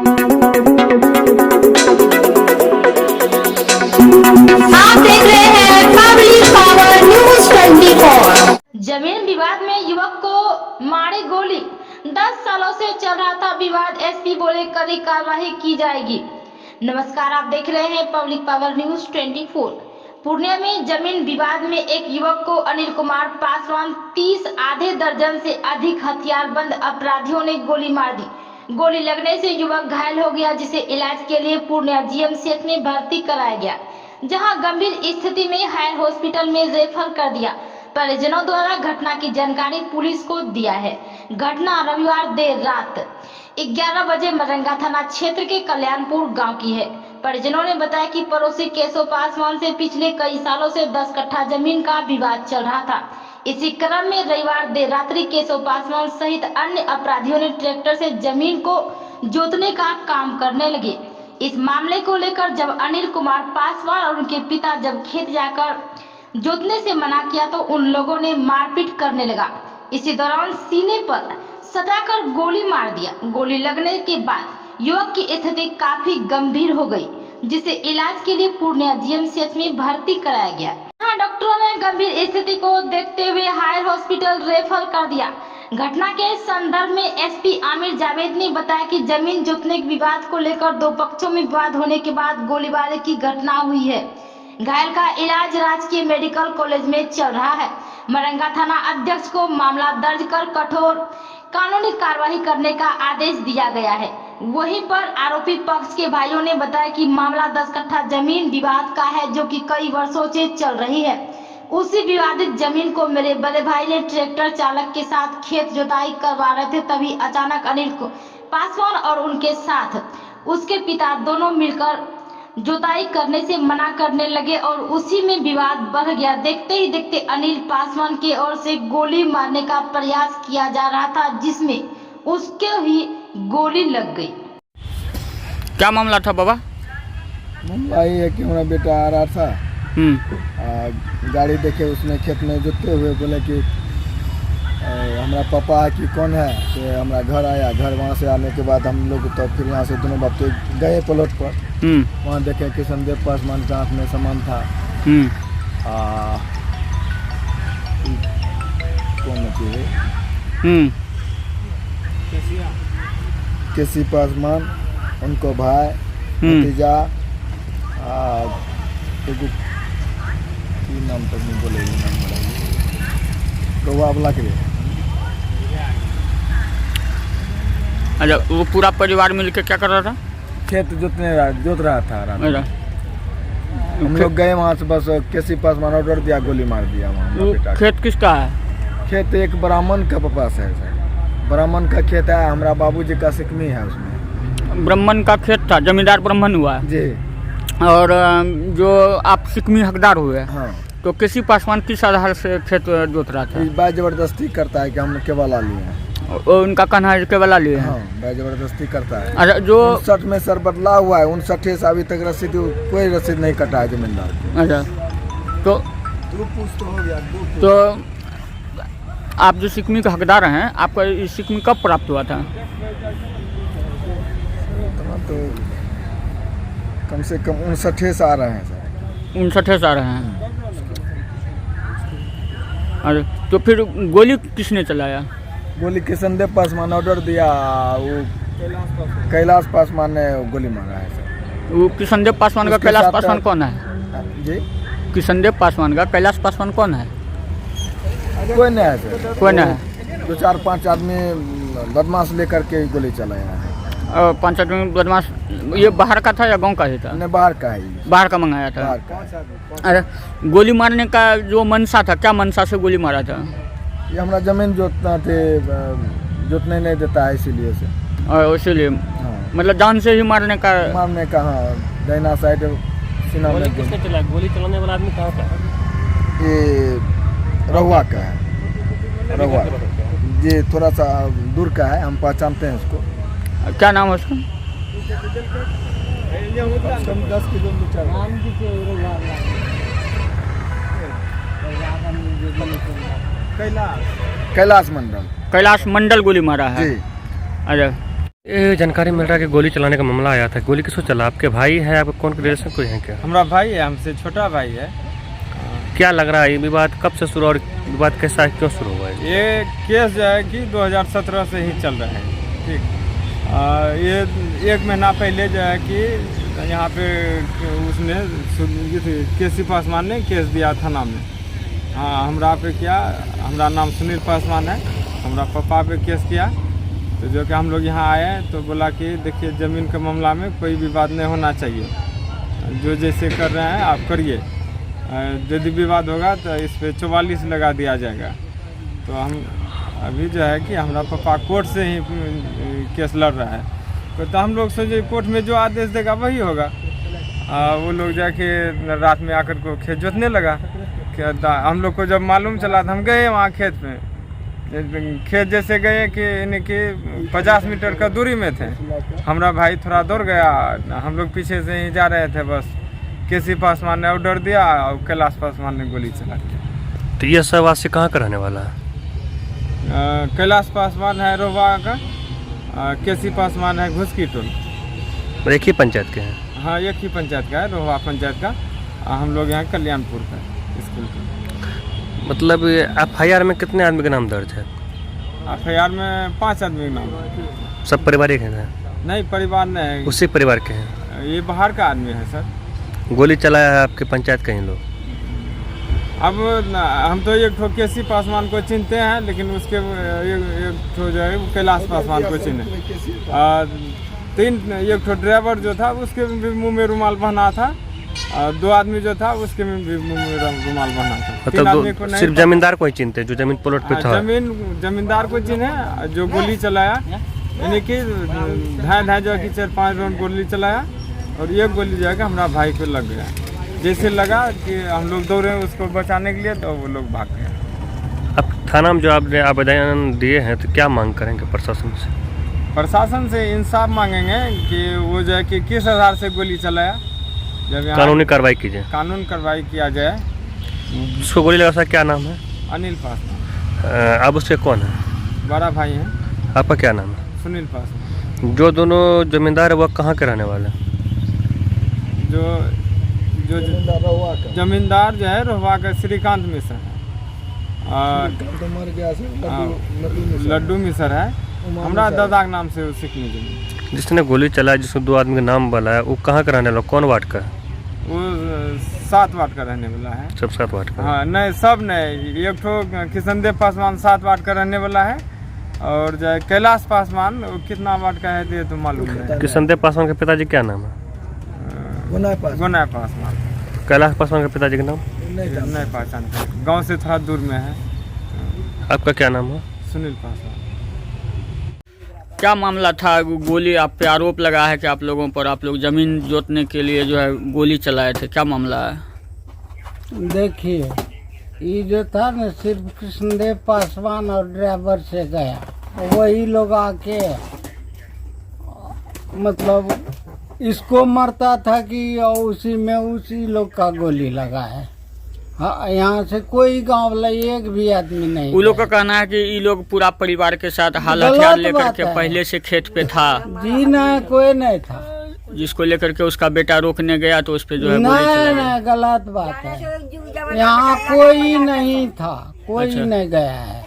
आप देख रहे हैं पब्लिक पावर न्यूज 24। जमीन विवाद में युवक को मारी गोली। 10 सालों से चल रहा था विवाद, एसपी बोले कड़ी कार्रवाई की जाएगी। नमस्कार, आप देख रहे हैं पब्लिक पावर न्यूज 24। पूर्णिया में जमीन विवाद में एक युवक को अनिल कुमार पासवान 30 आधे दर्जन से अधिक हथियारबंद अपराधियों ने गोली मार दी। गोली लगने से युवक घायल हो गया, जिसे इलाज के लिए पूर्णिया जीएमसीएच में भर्ती कराया गया, जहां गंभीर स्थिति में हायर हॉस्पिटल में रेफर कर दिया। परिजनों द्वारा घटना की जानकारी पुलिस को दिया है। घटना रविवार देर रात 11 बजे मरंगा थाना क्षेत्र के कल्याणपुर गांव की है। परिजनों ने बताया कि पड़ोसी केशव पासवान से पिछले कई सालों से 10 कट्ठा जमीन का विवाद चल रहा था। इसी क्रम में रविवार देर रात्रि केशव पासवान सहित अन्य अपराधियों ने ट्रैक्टर से जमीन को जोतने का काम करने लगे। इस मामले को लेकर जब अनिल कुमार पासवान और उनके पिता जब खेत जाकर जोतने से मना किया तो उन लोगों ने मारपीट करने लगा। इसी दौरान सीने पर सटाकर गोली मार दिया। गोली लगने के बाद युवक की स्थिति काफी गंभीर हो गई, जिसे इलाज के लिए पूर्णिया जीएमसीएच में भर्ती कराया गया। यहाँ डॉक्टरों ने गंभीर स्थिति को देखते हुए हायर हॉस्पिटल रेफर कर दिया। घटना के संदर्भ में एसपी आमिर जावेद ने बताया कि जमीन जोतने के विवाद को लेकर दो पक्षों में विवाद होने के बाद गोलीबारी की घटना हुई है। घायल का इलाज राजकीय मेडिकल कॉलेज में चल रहा है। मरंगा थाना अध्यक्ष को मामला दर्ज कर कठोर कानूनी कार्रवाई करने का आदेश दिया गया है। वहीं पर आरोपी पक्ष के भाइयों ने बताया कि मामला 10 कट्ठा जमीन विवाद का है, जो कि कई वर्षों से चल रही है। उसी विवादित जमीन को मेरे बड़े भाई ने ट्रैक्टर चालक के साथ खेत जुताई करवा रहे थे, तभी अचानक अनिल पासवान और उनके साथ उसके पिता दोनों मिलकर जुताई करने से मना करने लगे और उसी में विवाद बढ़ गया। देखते ही देखते अनिल पासवान की ओर से गोली मारने का प्रयास किया जा रहा था, जिसमें उसके ही गोली लग गई। क्या मामला था बाबा? मामला ये है कि हमारा बेटा आ रहा था, गाड़ी देखे उसने खेत में जोतते हुए बोले कि हमारा पापा है कि कौन है। तो हमारा घर आया, घर वहाँ से आने के बाद हम लोग तो फिर यहाँ से दोनों बाप तो गए प्लॉट पर। वहाँ देखे कि संदीप पासवान के हाथ में सामान था। कौन है? केसी पासवान, उनको भाई भतीजा, नाम तक नहीं बोलेगी, तो वो अबला के। अच्छा, वो पूरा परिवार मिलकर क्या कर रहा था? खेत जोत रहा था। हम लोग गए वहाँ से, बस केसी पासवान ऑर्डर दिया, गोली मार दिया वहाँ। खेत किसका है? खेत एक ब्राह्मण का पापा से है सर। ब्राह्मण का खेत है, हमारा बाबूजी का सिकमी है उसमें। ब्राह्मण का खेत था, जमींदार ब्राह्मण हुआ जी। और जो आप सिकमी हकदार हुए। हाँ। तो किसी पासवान किस आधार से खेत जोत रहा था? बाय जबरदस्ती करता है कि हम केवला लिए हैं। उनका कहना है केवला लिए हैं। हाँ, बाय जबरदस्ती करता है। अच्छा, जो 59 में सर बदला हुआ है, 59 से अभी तक रसीद, कोई रसीद नहीं कटा है जमींदार को। अच्छा, तो हो गया। तो आप जो सिकमी का हकदार हैं, आपका इस सिकमी कब प्राप्त हुआ था? तो कम से कम 59 से आ रहे हैं सर। 59 से आ रहे हैं। अरे, तो फिर गोली किसने चलाया? गोली किशनदेव पासवान ऑर्डर दिया, वो कैलाश पासवान ने गोली मारा है सर। वो किशनदेव पासवान का कैलाश पासवान कौन है? जी, किशनदेव पासवान का कैलाश पासवान कौन है? कोई नहीं है सर। कोई नहीं है। 2-4-5 आदमी बदमाश लेकर के गोली चलाया है। 5 आदमी बदमाश। ये बाहर का था या गांव का ही था? नहीं, बाहर का है। बाहर का मंगाया था। बाहर का। अरे, गोली मारने का जो मनसा था, क्या मनसा से गोली मारा था? ये हमारा जमीन जोतना थे, जोतने नहीं देता है, इसीलिए से। और इसीलिए मतलब जान से ही मारने का? मारने का, हाँ। दैना साइड सीना में। किसने चलाया? गोली चलाने वाला आदमी कहाँ का है? ये रहुआ का है। रहुआ जी, थोड़ा सा दूर का है, हम पहचानते हैं उसको। क्या नाम है उसका? 10 किलोमीटर। कैलाश मंडल। कैलाश मंडल गोली मारा है। जी। अच्छा, ये जानकारी मिल रहा है कि गोली चलाने का मामला आया था। गोली किसको चला? आपके भाई है? आपका कौन रिलेशन कोई है क्या? हमारा भाई है, हमसे छोटा भाई है। क्या लग रहा है ये विवाद कब से शुरू और विवाद कैसा क्यों शुरू हुआ है? ये केस जो है कि 2017 से ही चल रहा है। ठीक, ये 1 महीना पहले जो है कि यहाँ पे उसने केसी पासवान ने केस दिया थाना में। हाँ, हमरा पे किया। हमारा नाम सुनील पासवान है। हमारा पापा पे केस किया। तो जो कि हम लोग यहाँ आए तो बोला कि देखिए ज़मीन के मामला में कोई विवाद नहीं होना चाहिए, जो जैसे कर रहे हैं आप करिए, यदि विवाद होगा तो इस पर 44 लगा दिया जाएगा। तो हम अभी जो है कि हमारा पापा कोर्ट से ही केस लड़ रहा है। तो हम लोग सोचे कोर्ट में जो आदेश देगा वही होगा। वो लोग जाके रात में आकर को खेत जोतने लगा। हम लोग को जब मालूम चला तो हम गए वहाँ खेत में। खेत जैसे गए कि यानी कि 50 मीटर का दूरी में थे। हमारा भाई थोड़ा दौड़ गया, हम लोग पीछे से ही जा रहे थे। बस केसी पासवान ने ऑर्डर दिया और कैलाश पासवान ने गोली चला दिया। तो ये सब वासी कहाँ का रहने वाला है? कैलाश पासवान है रोहवा का, केसी पासवान है घुसकी टोल। एक ही पंचायत के हैं? हाँ, एक ही पंचायत का है, रोहवा पंचायत का। हम लोग यहाँ कल्याणपुर का स्कूल का। मतलब FIR में कितने आदमी का नाम दर्ज है? FIR में 5 आदमी का नाम है। सब पारिवारिक हैं? नहीं, परिवार नहीं है। उसी परिवार के हैं? ये बाहर का आदमी है सर। गोली चलाया है आपके पंचायत का ही लोग? अब हम तो एक ठो केसी पासवान को चिनते हैं, लेकिन उसके एक ठो जो है वो कैलाश पासवान को चिने। 3 एक ठो ड्राइवर जो था उसके भी मुंह में रुमाल बना था। 2 आदमी जो था उसके में भी मुंह में रुमाल बना था। 3 आदमी को नहीं। सिर्फ जमींदार को ही चिनते जो जमीन प्लॉट पे था? जमींदार को चिन्हे। जो गोली चलाया यानी कि ढाई जो कि 4-5 राउंड गोली चलाया और एक गोली जो है कि हमारा भाई को लग गया। जैसे लगा कि हम लोग दौड़े उसको बचाने के लिए तो वो लोग भाग गए। अब थाना में जो आपने आवेदन दिए हैं तो क्या मांग करेंगे प्रशासन से? प्रशासन से इंसाफ मांगेंगे कि वो जो है कि किस आधार से गोली चलाया। जब कानूनी कार्रवाई कीजिए। कानून कार्रवाई किया जाए। जिसको गोली लगा था क्या नाम है? अनिल पासवान। आप उसके कौन है? बड़ा भाई हैं। आपका क्या नाम है? सुनील पासवान। जो दोनों जमींदार है वह कहाँ के रहने वाले हैं? जो जमींदार जो है रोहवा का श्रीकांत मिश्र है। लड्डू मिश्र है। हमारा दादा के नाम से सीखने जमीन। जिसने गोली चलाया, जिसमें 2 आदमी का नाम बोला है, वो कहाँ का रहने वाला? कौन वार्ड का? वो 7 वार्ड का रहने वाला है। सब 7 वार्ड का? हाँ, नहीं सब नहीं। एक ठो किशनदेव पासवान 7 वार्ड का रहने वाला है। और जो कैलाश पासवान वो कितना वार्ड का है ये तो मालूम नहीं। किशनदेव पासवान के पिताजी क्या नाम है? गुनाय पासवान। कैलाश पासवान के पिताजी का नाम नहीं पहचानते, गांव से थोड़ा दूर में है। आपका क्या नाम है? सुनील पासवान। क्या मामला था? गोली आप पे आरोप लगा है कि आप लोगों पर, आप लोग जमीन जोतने के लिए जो है गोली चलाए थे, क्या मामला है? देखिए, ये जो था ना सिर्फ कृष्णदेव पासवान और ड्राइवर से गया। वही लोग आके मतलब इसको मरता था कि उसी में उसी लोग का गोली लगा है। हाँ, यहाँ से कोई गांव वाला एक भी आदमी नहीं। उन लोग का कहना है कि ये लोग पूरा परिवार के साथ हाल हथियार लेकर के पहले से खेत पे था। जी नहीं, कोई नहीं था। जिसको लेकर के उसका बेटा रोकने गया तो उस पे जो है गोली चला गया। नहीं, गलत बात है। यहाँ कोई नहीं था, कोई अच्छा। नहीं गया है।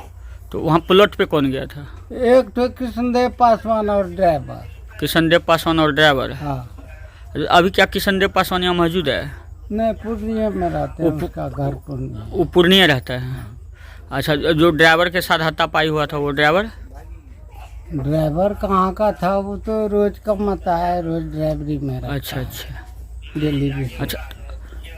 तो वहाँ प्लॉट पे कौन गया था? एक तो कृष्णदेव पासवान और ड्राइवर। किशनदेव पासवान और ड्राइवर। हाँ। अभी क्या किशनदेव पासवान यहाँ मौजूद है? नहीं, पूर्णिया में रहते हैं। उसका घर पूर्णिया। वो पूर्णिया रहता है। अच्छा, जो ड्राइवर के साथ हाथापाई हुआ था वो ड्राइवर कहाँ का था? वो तो रोज कमाता है, रोज ड्राइवरी में रहता है। अच्छा दिल्ली में। अच्छा,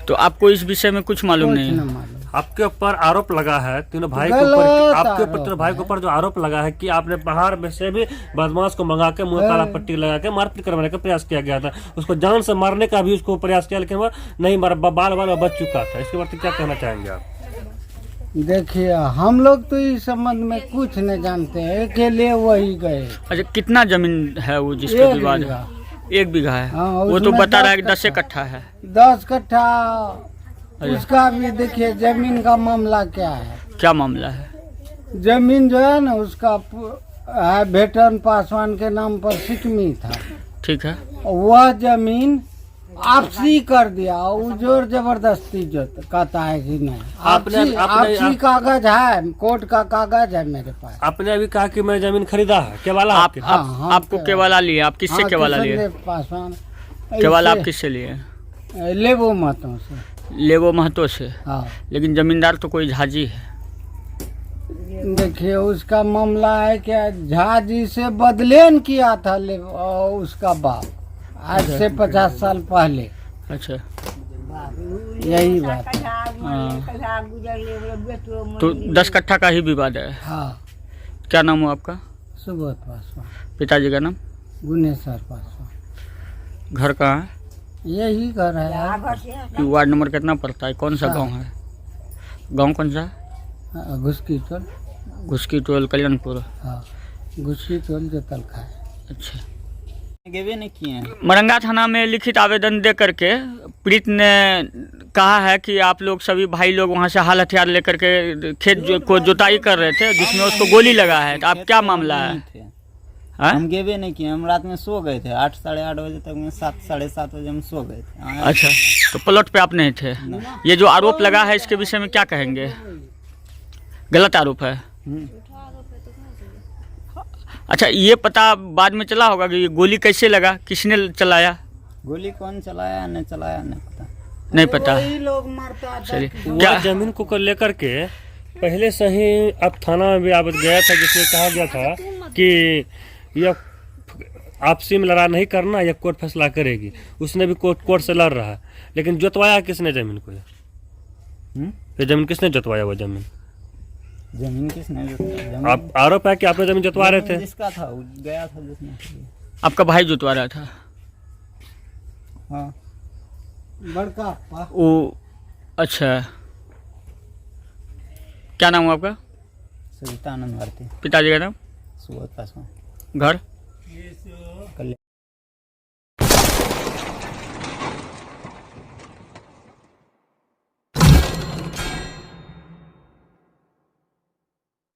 तो आपको इस विषय में कुछ मालूम नहीं है? आपके ऊपर आरोप लगा है तीनों भाई के गलत ऊपर, आपके ऊपर आरोप तीनों भाई के ऊपर जो आरोप लगा है कि आपने बाहर में से भी बदमाश को मंगा के मुंह काला पट्टी लगा के मारपीट करवाने का प्रयास किया गया था। उसको जान से मारने का भी उसको प्रयास किया, लेकिन वह नहीं मारा, बाल बच चुका था। इसके बारे में क्या कहना चाहेंगे आप? देखिए, हम लोग तो इस संबंध में कुछ नहीं जानते हैं, अकेले वही गए। अच्छा, कितना जमीन है वो जिसके विवाद है? 1 बीघा है। हाँ, वो तो उसमें बता रहा है कि 10 10 कट्ठा है। 10 कट्ठा। उसका भी देखिए जमीन का मामला क्या है। क्या मामला है? जमीन जो है ना उसका भेटन पासवान के नाम पर सिकमी था। ठीक है। वह जमीन आपसी कर दिया और जोर जबरदस्ती जो कहता है कि नहीं। आपसी कागज है, कोर्ट का कागज है मेरे पास। आपने अभी कहा कि मैं जमीन खरीदा है, केवाला आपके? आपको केवाला लिए? आप किससे केवाला लिए? पासवान। केवाला आप किससे लिए? लेबो महतो से। लेबो महतो से? हाँ। लेकिन जमींदार तो कोई झाजी है। देखिए उसका मामला है क्या, झा जी से बदलेन किया था उसका बाप आज से 50 साल पहले। अच्छा, यही बात है। तो 10 कट्ठा का ही विवाद है। हाँ। क्या नाम हो आपका? सुबोध पासवान। पिताजी का नाम? गुनेश्वर पासवान। घर कहाँ है? यही घर है। वार्ड नंबर कितना पड़ता है? कौन सा गांव है? गांव कौन सा? घुसकी टोल। घुसकी टोल कल्याणपुर। हाँ, घुसकी टोल जो तलखा है। अच्छा। गेवे नहीं किए हैं। मरंगा थाना में लिखित आवेदन दे करके पीड़ित ने कहा है कि आप लोग सभी भाई लोग वहां से हाल हथियार लेकर के खेत को जुताई कर रहे थे, जिसमें उसको गोली लगा है। तो आप क्या मामला है? हम गेवे नहीं किए, हम रात में सो गए थे 8 साढ़े 8 बजे तक में, 7 साढ़े 7 बजे हम सो गए थे। अच्छा, तो प्लॉट पे आप नहीं थे? ये जो आरोप लगा है इसके विषय में क्या कहेंगे? गलत आरोप है। अच्छा, ये पता बाद में चला होगा कि ये गोली कैसे लगा, किसने चलाया? गोली कौन चलाया नहीं चलाया नहीं पता। नहीं पता। लोग मारता चलिए, क्या जमीन को लेकर के पहले से ही अब थाना में भी आवेदन गया था, जिसमें कहा गया था कि यह आपसी में लड़ा नहीं करना, यह कोर्ट फैसला करेगी। उसने भी कोर्ट से लड़ रहा है, लेकिन जोतवाया किसने जमीन को? ये जमीन किसने जोतवाया? वो जमीन किसने जोतवाया? आप आरोप है कि आपने जमीन जोतवा रहे थे? जिसका था वो गया था जिसने। आपका भाई जोतवा रहा था? हाँ। बड़का वो अच्छा, क्या नाम हुआ आपका? सविता आनंद भारती। पिताजी का नाम? सुबोध पासवान। घर?